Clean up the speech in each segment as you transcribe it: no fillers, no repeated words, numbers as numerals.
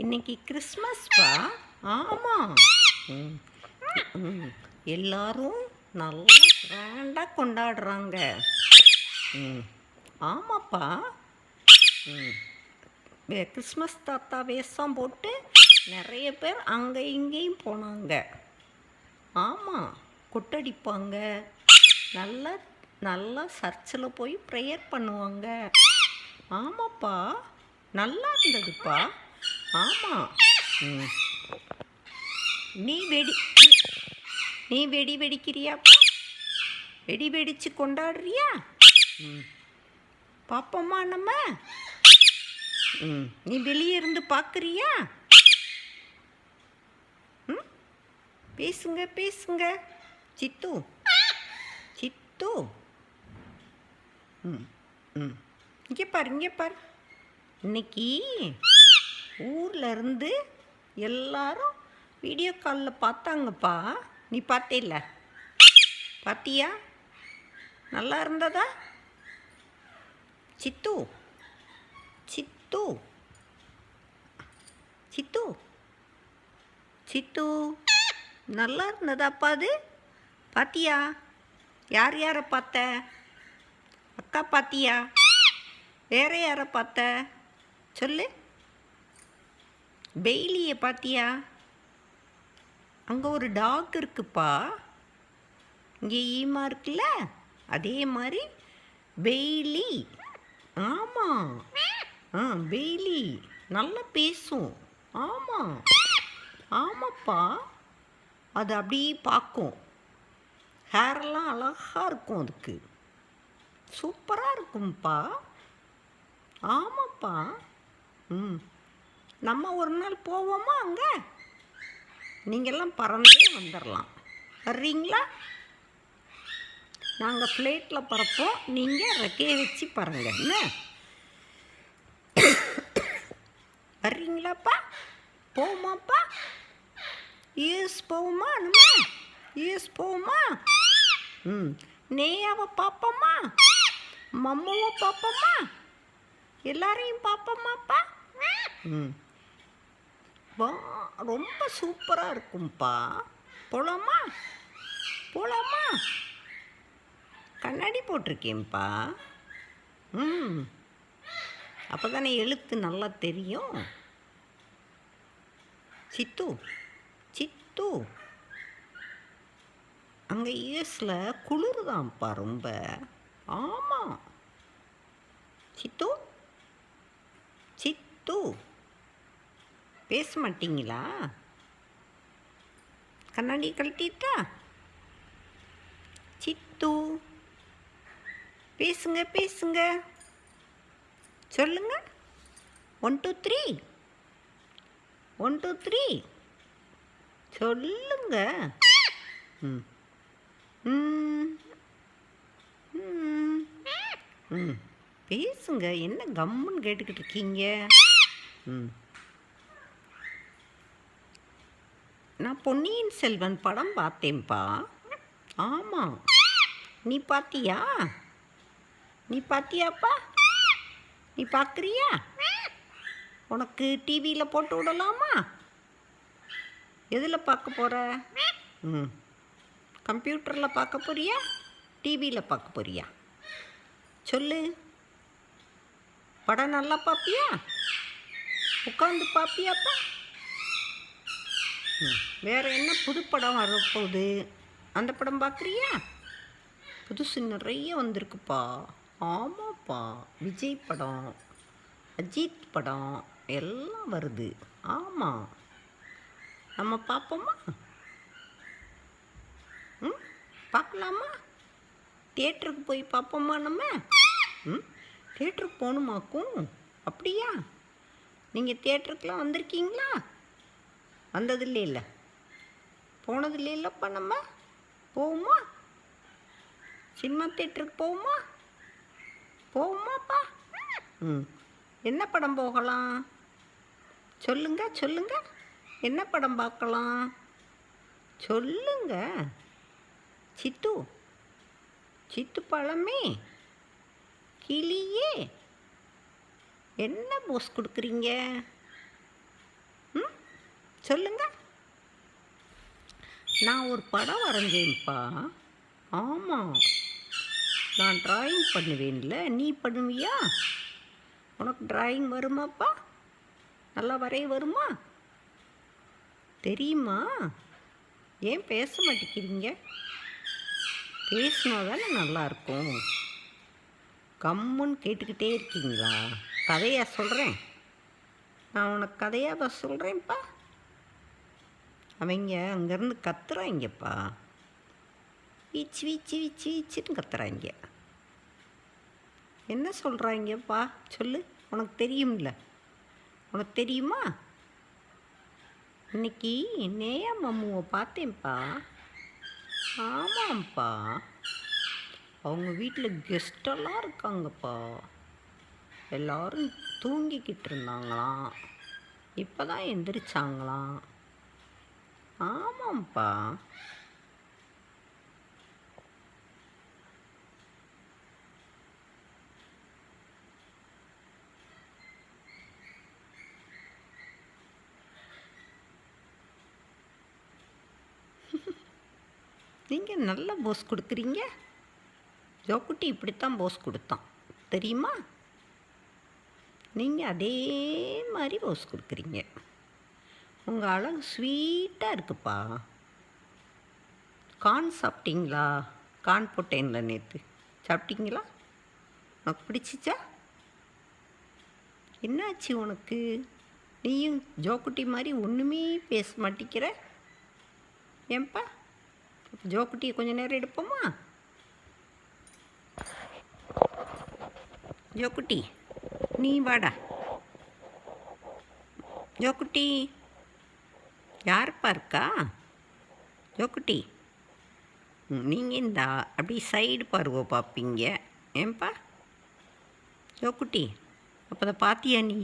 இன்னைக்கு கிறிஸ்மஸ்ப்பா. ஆமாம். ம் ம் எல்லாரும் நல்லா கிராண்டாக கொண்டாடுறாங்க. ம் ஆமாப்பா. ம் கிறிஸ்மஸ் தாத்தா வேஷம் போட்டு நிறைய பேர் அங்கே இங்கேயும் போனாங்க. ஆமாம், கொட்டடிப்பாங்க. நல்லா நல்லா சர்ச்சில் போய் ப்ரேயர் பண்ணுவாங்க. ஆமாப்பா, நல்லா இருந்ததுப்பா. ஆமாம். ம் நீ வெடி நீ வெடி வெடிக்கிறியாப்பா? வெடி வெடிச்சு கொண்டாடுறியா? ம் பாப்போம்மா நம்ம. நீ வெளியே இருந்து பார்க்குறியா? பேசுங்க பேசுங்க. சித்து சித்து. இங்கே பாரு. இன்னைக்கு ஊரில் இருந்து எல்லாரும் வீடியோ காலில் பார்த்தாங்கப்பா. நீ பார்த்தேல்ல? பார்த்தியா? நல்லா இருந்ததா? சித்து சித்து சித்து சித்து நல்லா இருந்ததாப்பா அது? பார்த்தியா? யார் யாரை பார்த்த? அக்கா பார்த்தியா? வேற யாரை பார்த்த சொல்லு. பெய்லியை பார்த்தியா? அங்கே ஒரு டாக் இருக்குப்பா. இங்கே ஈமா இருக்குல்ல, அதே மாதிரி பெய்லி. ஆமாம். பெய்லி நல்லா பேசும். ஆமாப்பா. அது அப்படியே பார்க்கும். ஹேரெல்லாம் அழகாக இருக்கும் அதுக்கு. சூப்பராக இருக்கும்ப்பா. ஆமாப்பா. நம்ம ஒரு நாள் போவோமா அங்கே? நீங்கள்லாம் பறந்தே வந்துடலாம். வர்றீங்களா? நாங்கள் ஃப்ளைட்டில் பறப்போம், நீங்கள் ரெக்கையை வச்சு பறங்க. என்ன வர்றீங்களாப்பா? போவோமாப்பா? யூஎஸ் போவோமா? நம்ம யூஎஸ் போவோமா? நேயாவை பார்ப்போமா? மம்மாவை பார்ப்போமா? எல்லாரையும் பார்ப்போமாப்பா? ரொம்ப சூப்பராக இருக்கும்ப்பா. போலாமா? கண்ணாடி போட்டிருக்கேன்ப்பா. அப்போ தானே எழுத்து நல்லா தெரியும். சித்து அங்கே யூஎஸில் குளிர்தான்ப்பா ரொம்ப. ஆமாம். சித்து பேச மாட்டீங்களா? கண்ணாடி கழட்டிட்டா? சித்து பேசுங்க. சொல்லுங்க. 1 2 3 1 2 3 சொல்லுங்க. பேசுங்க. என்ன கம்முன்னு கேட்டுக்கிட்டு இருக்கீங்க? நான் பொன்னியின் செல்வன் படம் பார்த்தேன்ப்பா. ஆமாம். நீ பார்த்தியாப்பா? நீ பார்க்குறியா? உனக்கு டிவியில் போட்டு விடலாமா? எதில் பார்க்க போகிற? கம்ப்யூட்டரில் பார்க்க போறியா? டிவியில் பார்க்க போறியா? சொல்லு. படம் நல்லா பார்ப்பியா? உட்காந்து பார்ப்பியாப்பா? வேறு என்ன புது படம் வரப்போகுது? அந்த படம் பார்க்குறியா? புதுசு நிறைய வந்திருக்குப்பா. ஆமாப்பா. விஜய் படம், அஜித் படம் எல்லாம் வருது. ஆமாம். நம்ம பார்ப்போமா? பார்க்கலாமா? தியேட்டருக்கு போய் பார்ப்போமா நம்ம? தியேட்டருக்கு போகணுமாக்கும். அப்படியா? நீங்கள் தியேட்டருக்குலாம் வந்திருக்கீங்களா? வந்ததில்லை. போனதில்லைல்லப்பா. நம்ம போவோமா? சினிமா தியேட்டருக்கு போவோமாப்பா? என்ன படம் போகலாம்? சொல்லுங்க. என்ன படம் பார்க்கலாம்? சொல்லுங்க. சித்து பழமே, கிளியே, என்ன போஸ் கொடுக்குறீங்க? சொல்லுங்க. நான் ஒரு படம் வரைஞ்சேன்ப்பா. ஆமாம், நான் டிராயிங் பண்ணுவேன்ல, நீ பண்ணுவியா? உனக்கு டிராயிங் வருமாப்பா? நல்லா வரைய வருமா? தெரியுமா? ஏன் பேச மாட்டேங்கிறீங்க? பேசினா தானே நல்லாயிருக்கும். கம்முன்னு கேட்டுக்கிட்டே இருக்கீங்களா? கதையா சொல்கிறேன். நான் உனக்கு கதையாக சொல்கிறேன்ப்பா. அவங்க அங்கேருந்து கத்துறாங்கப்பா. வீச்சு வீச்சு வீச்சு வீச்சுன்னு கத்துறாங்க. என்ன சொல்கிறாங்கப்பா சொல்லு. உனக்கு தெரியும்ல? உனக்கு தெரியுமா? இன்னைக்கு நேயா மம்முவை பார்த்தேன்ப்பா. ஆமாம்ப்பா, அவங்க வீட்டில் கெஸ்டெல்லாம் இருக்காங்கப்பா. எல்லோரும் தூங்கிக்கிட்டு இருந்தாங்களாம், இப்போ தான் எந்திரிச்சாங்களாம். ஆமாம்ப்பா. நீங்கள் நல்ல போஸ் கொடுக்குறீங்க. ஜோக்குட்டி இப்படித்தான் போஸ் கொடுத்தான், தெரியுமா? நீங்கள் அதே மாதிரி போஸ் கொடுக்குறீங்க. உங்கள் அழகு ஸ்வீட்டாக இருக்குப்பா. கார்ன் சாப்பிட்டீங்களா? கார்ன் போட்டேன்ல நேற்று, சாப்பிட்டீங்களா? உனக்கு பிடிச்சிச்சா? என்னாச்சு உனக்கு? நீயும் ஜோக்குட்டி மாதிரி ஒன்றுமே பேச மாட்டேங்கிற. ஏன்பா? ஜோக்குட்டியை கொஞ்சம் நேரம் எடுப்போமா? ஜோக்குட்டி, நீ வாடா. ஜோக்குட்டி, யாருப்பா இருக்கா? ஜோக்குட்டி, நீங்கள் இந்தா அப்படி சைடு பார்வை பார்ப்பீங்க. ஏன்பா ஜோக்குட்டி? அப்போ அதை பார்த்தியா நீ?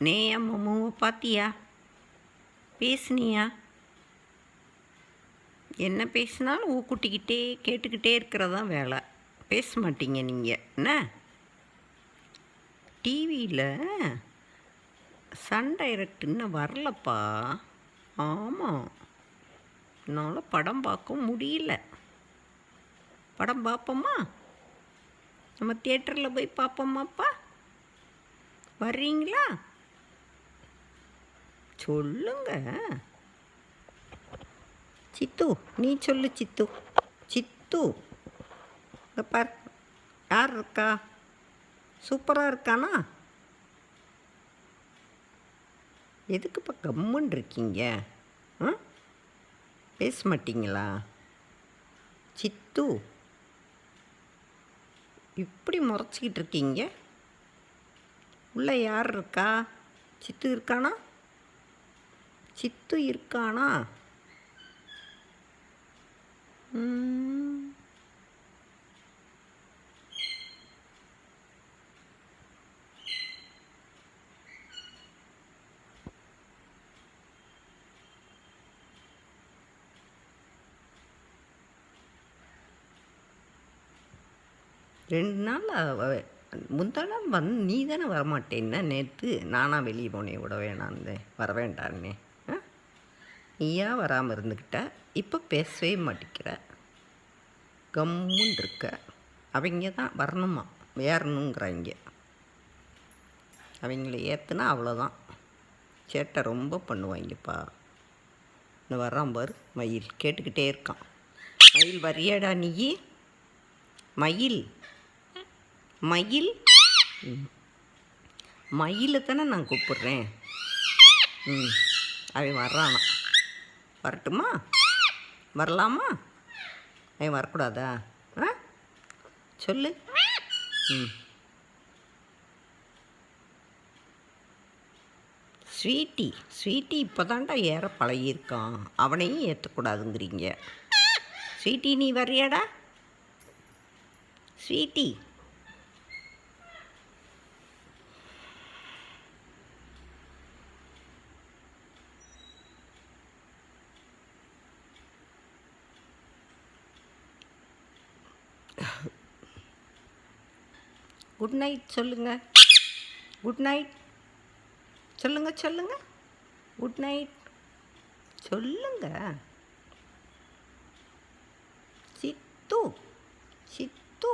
நேயா மம்முவை பார்த்தியா? பேசுனியா? என்ன பேசினாலும் ஊக்குட்டிக்கிட்டே கேட்டுக்கிட்டே இருக்கிறதான் வேலை. பேச மாட்டீங்க நீங்கள். என்ன டிவியில் சன் டைரக்ட் இன்னும் வரலப்பா. ஆமாம், என்னால் படம் பார்க்க முடியல. படம் பார்ப்போமா? நம்ம தியேட்டரில் போய் பார்ப்போமாப்பா? வர்றீங்களா? சொல்லுங்க. சித்து, நீ சொல்லு சித்து. சித்து, இங்கே பார், யார் இருக்கா? சூப்பராக இருக்கானா? எதுக்குப்பா கம்முன்னு இருக்கீங்க? பேச மாட்டீங்களா? சித்து, இப்படி முறைச்சிக்கிட்டு இருக்கீங்க. உள்ளே யார் இருக்கா? சித்து இருக்கானா? சித்து இருக்கானா? 2 நாள் முந்தா நாள் நீ தானே வரமாட்டேன்னா நேற்று. நானாக வெளியே போனேன், விட வேணான்னு வர வேண்டான்னே. நீயா வராமல் இருந்துக்கிட்ட. இப்போ பேசவே மாட்டேங்கிற, கம்முன்னு இருக்க. அவங்க தான் வரணுமா, ஏறணுங்கிறாங்க. அவங்கள ஏற்றுனா அவ்வளோதான், சேட்டை ரொம்ப பண்ணுவாங்கப்பா. இந்த வர்றான் பாரு மயில், கேட்டுக்கிட்டே இருக்கான். மயில் வரியாடா நீ? மயில், மயில், மயிலை தானே நான் கூப்பிட்றேன். அவன் வர்றானா? வரட்டுமா? வரலாமா? அவன் வரக்கூடாதா? சொல்லு. ஸ்வீட்டி, ஸ்வீட்டி இப்போ தான்டா ஏற பழகியிருக்கான், அவனையும் ஏற்றக்கூடாதுங்கிறீங்க. ஸ்வீட்டி, நீ வர்றியாடா? ஸ்வீட்டி, குட் நைட் சொல்லுங்க. குட் நைட் சொல்லுங்க, சொல்லுங்க. குட் நைட் சொல்லுங்க. சித்து சித்து